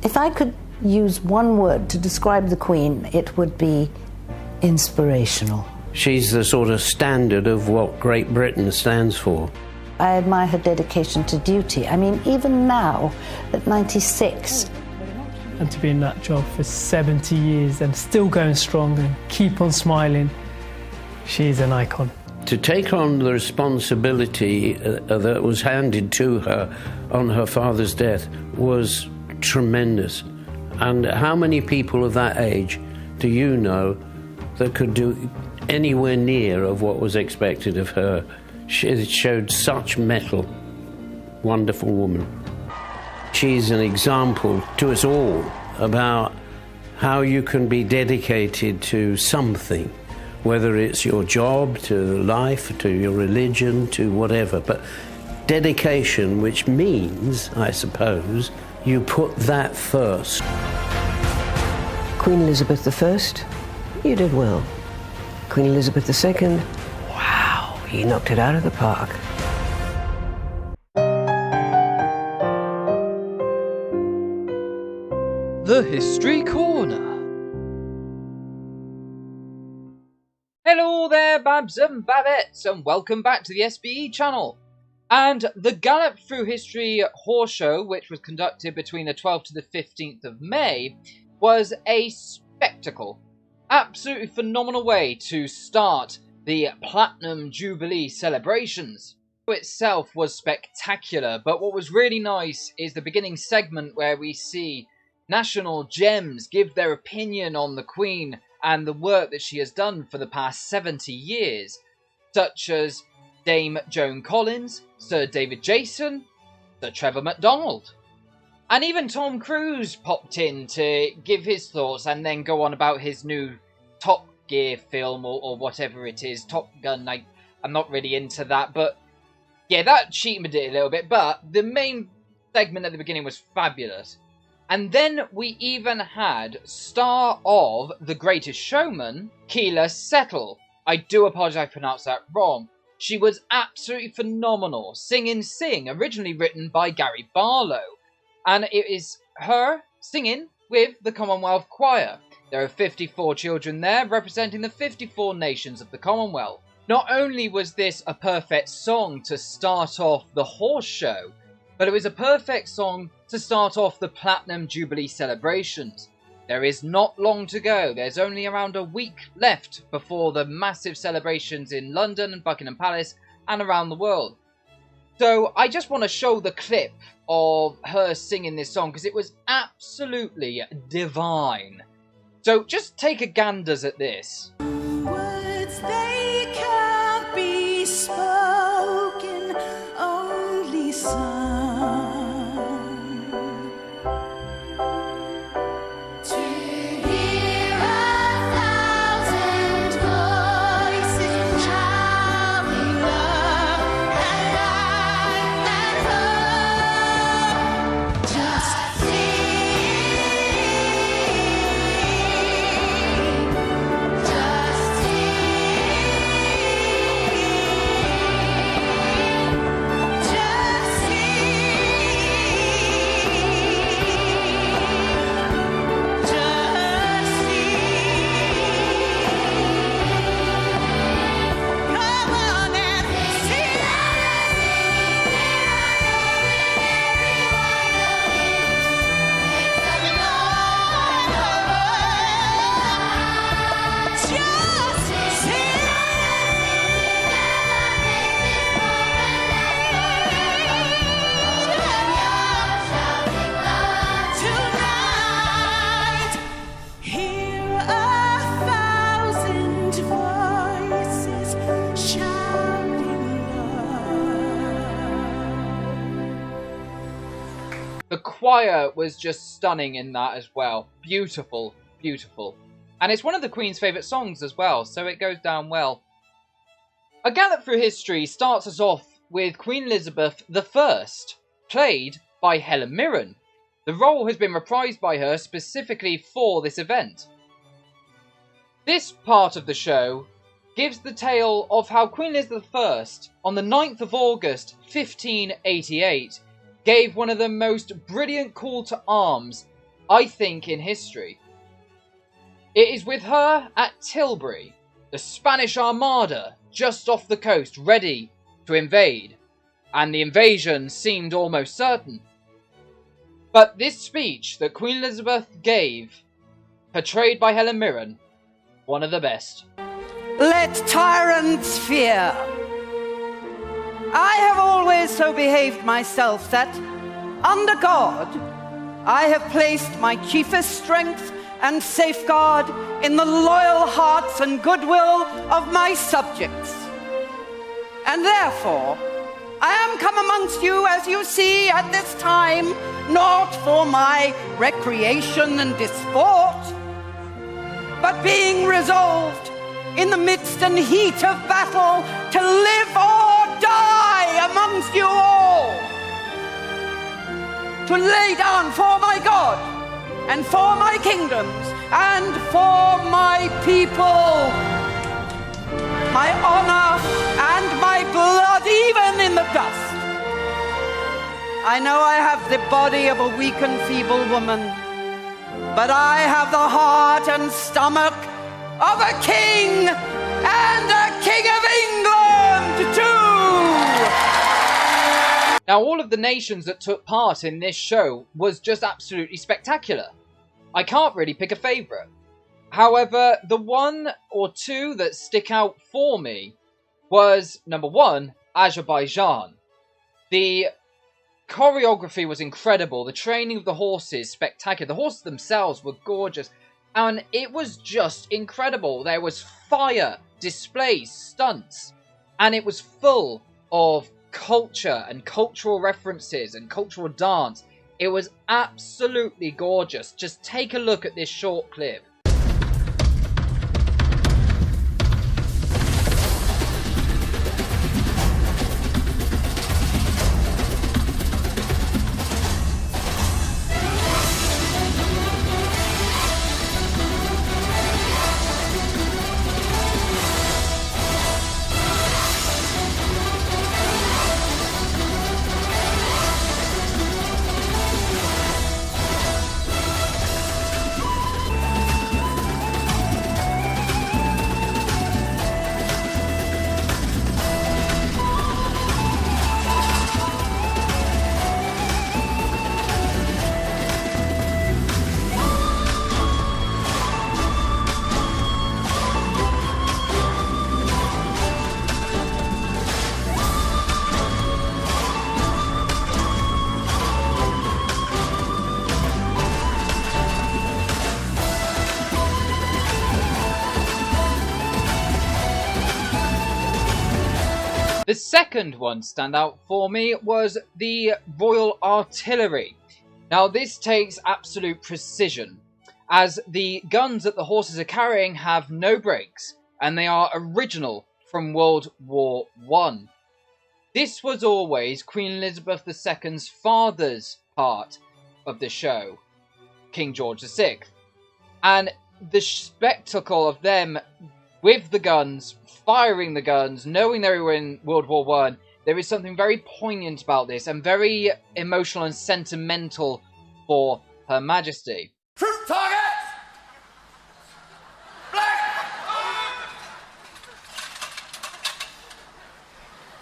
If I could use one word to describe the Queen, it would be inspirational. She's the sort of standard of what Great Britain stands for. I admire her dedication to duty. I mean, even now, at 96. And to be in that job for 70 years and still going strong and keep on smiling, she's an icon. To take on the responsibility that was handed to her on her father's death was tremendous. And how many people of that age do you know that could do anywhere near of what was expected of her? She showed such mettle. Wonderful woman. She's an example to us all about how you can be dedicated to something, whether it's your job, to life, to your religion, to whatever. But dedication, which means, I suppose, you put that first. Queen Elizabeth I, you did well. Queen Elizabeth II, wow, you knocked it out of the park. The History Corner. Hello there, Babs and Babettes, and welcome back to the SBE channel. And the Gallop Through History Horse Show, which was conducted between the 12th to the 15th of May, was a spectacle. Absolutely phenomenal way to start the Platinum Jubilee celebrations. The show itself was spectacular, but what was really nice is the beginning segment where we see national gems give their opinion on the Queen and the work that she has done for the past 70 years, such as Dame Joan Collins, Sir David Jason, Sir Trevor MacDonald. And even Tom Cruise popped in to give his thoughts and then go on about his new Top Gear film or whatever it is, Top Gun. I'm not really into that, but yeah, that cheated it a little bit, but the main segment at the beginning was fabulous. And then we even had star of The Greatest Showman, Keela Settle. I do apologise if I pronounced that wrong. She was absolutely phenomenal, singing Sing, originally written by Gary Barlow. And it is her singing with the Commonwealth Choir. There are 54 children there, representing the 54 nations of the Commonwealth. Not only was this a perfect song to start off the horse show, but it was a perfect song to start off the Platinum Jubilee celebrations. There is not long to go. There's only around a week left before the massive celebrations in London and Buckingham Palace and around the world. So I just want to show the clip of her singing this song because it was absolutely divine. So just take a ganders at this. Words they can't be spoken, only sung. The choir was just stunning in that as well. Beautiful, beautiful. And it's one of the Queen's favourite songs as well, so it goes down well. A Gallop Through History starts us off with Queen Elizabeth I, played by Helen Mirren. The role has been reprised by her specifically for this event. This part of the show gives the tale of how Queen Elizabeth I, on the 9th of August 1588, gave one of the most brilliant call to arms I think, in history. It is with her at Tilbury, the Spanish Armada just off the coast, ready to invade, and the invasion seemed almost certain. But this speech that Queen Elizabeth gave, portrayed by Helen Mirren, one of the best. Let tyrants fear. I have always so behaved myself that, under God, I have placed my chiefest strength and safeguard in the loyal hearts and goodwill of my subjects. And therefore, I am come amongst you, as you see, at this time, not for my recreation and disport, but being resolved in the midst and heat of battle to live or die amongst you all, to lay down for my God and for my kingdoms and for my people my honor and my blood, even in the dust. I know I have the body of a weak and feeble woman, but I have the heart and stomach of a king, and a king of England too! Now, all of the nations that took part in this show was just absolutely spectacular. I can't really pick a favourite. However, the one or two that stick out for me was, number one, Azerbaijan. The choreography was incredible. The training of the horses, spectacular. The horses themselves were gorgeous. And it was just incredible. There was fire, displays, stunts. And it was full of culture and cultural references and cultural dance. It was absolutely gorgeous. Just take a look at this short clip. The second one standout for me was the Royal Artillery. Now this takes absolute precision, as the guns that the horses are carrying have no brakes, and they are original from World War I. This was always Queen Elizabeth II's father's part of the show, King George VI. And the spectacle of them with the guns, firing the guns, knowing they were in World War I, there is something very poignant about this and very emotional and sentimental for Her Majesty. Troop target! Black!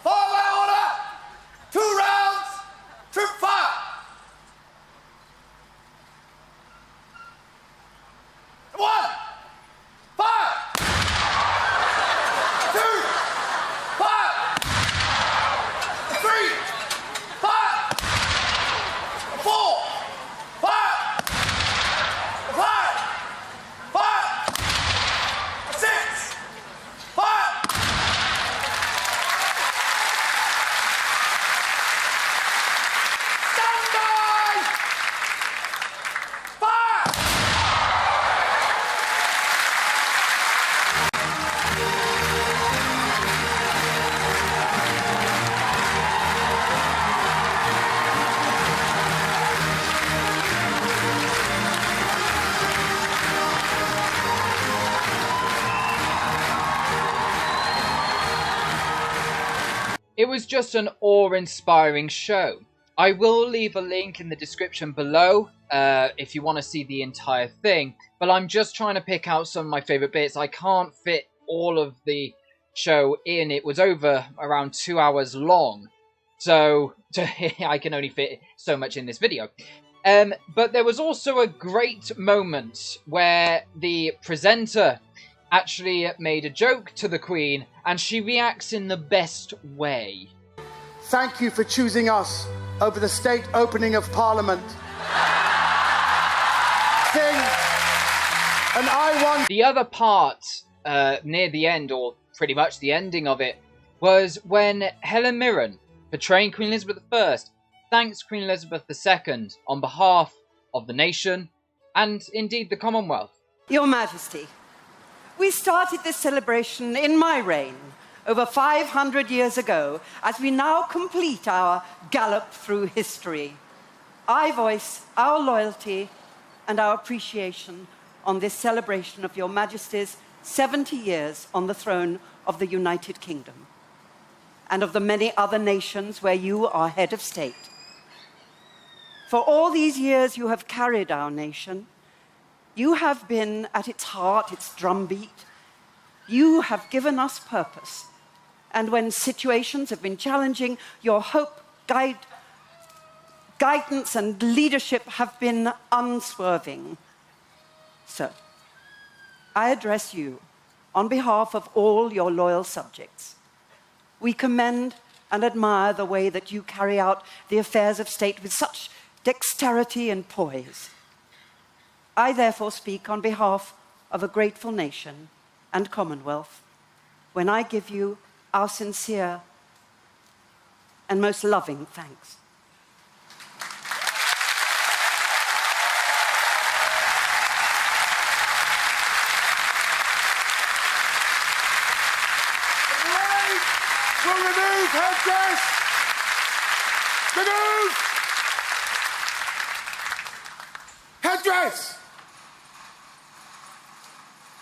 Forward order! 2 rounds! Troop fire! One! Fire! 2! Fire! 3! Fire! 4! Fire! 5! Fire! 6! Fire! Stand by! Fire! It was just an awe-inspiring show. I will leave a link in the description below if you want to see the entire thing, but I'm just trying to pick out some of my favourite bits. I can't fit all of the show in. It was over around 2 hours long, so I can only fit so much in this video. But there was also a great moment where the presenter actually made a joke to the Queen, and she reacts in the best way. Thank you for choosing us over the state opening of Parliament. And I won. The other part, near the end, or pretty much the ending of it, was when Helen Mirren, portraying Queen Elizabeth I, thanks Queen Elizabeth II on behalf of the nation and indeed the Commonwealth. Your Majesty, we started this celebration in my reign over 500 years ago as we now complete our gallop through history. I voice our loyalty and our appreciation on this celebration of Your Majesty's 70 years on the throne of the United Kingdom and of the many other nations where you are head of state. For all these years you have carried our nation. You have been at its heart, its drumbeat. You have given us purpose. And when situations have been challenging, your hope, guidance and leadership have been unswerving. So, I address you on behalf of all your loyal subjects. We commend and admire the way that you carry out the affairs of state with such dexterity and poise. I therefore speak on behalf of a grateful nation and Commonwealth when I give you our sincere and most loving thanks. We'll remove headdress! Remove! Headdress!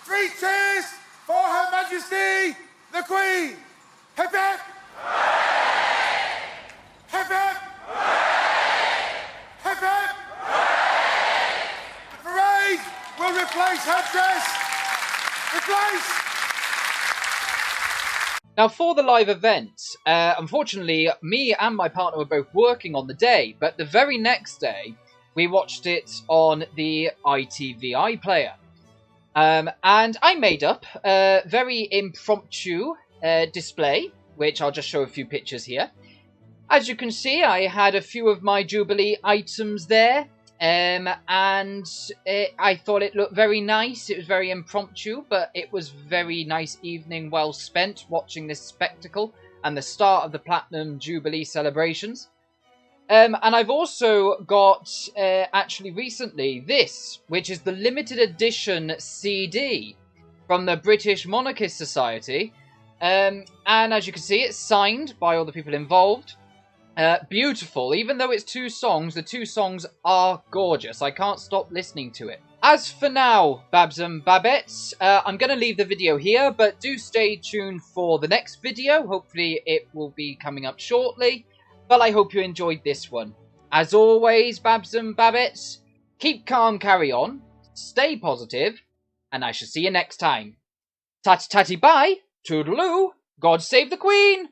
3 cheers for Her Majesty the Queen! Hip hip! Hip hip! Hip hip! The parade will replace headdress! Replace! Now, for the live event, unfortunately, me and my partner were both working on the day, but the very next day, we watched it on the ITV iPlayer. And I made up a very impromptu display, which I'll just show a few pictures here. As you can see, I had a few of my Jubilee items there, and I thought it looked very nice. It was very impromptu, but it was very nice evening, well spent watching this spectacle and the start of the Platinum Jubilee celebrations. And I've also got, actually recently, this, which is the limited edition CD from the British Monarchist Society. And as you can see, it's signed by all the people involved. Beautiful. Even though it's 2 songs, the 2 songs are gorgeous. I can't stop listening to it. As for now, Babs and Babettes, I'm going to leave the video here, but do stay tuned for the next video. Hopefully it will be coming up shortly. But I hope you enjoyed this one. As always, Babs and Babettes, keep calm, carry on, stay positive, and I shall see you next time. Tatty tatty bye, toodaloo, God save the Queen!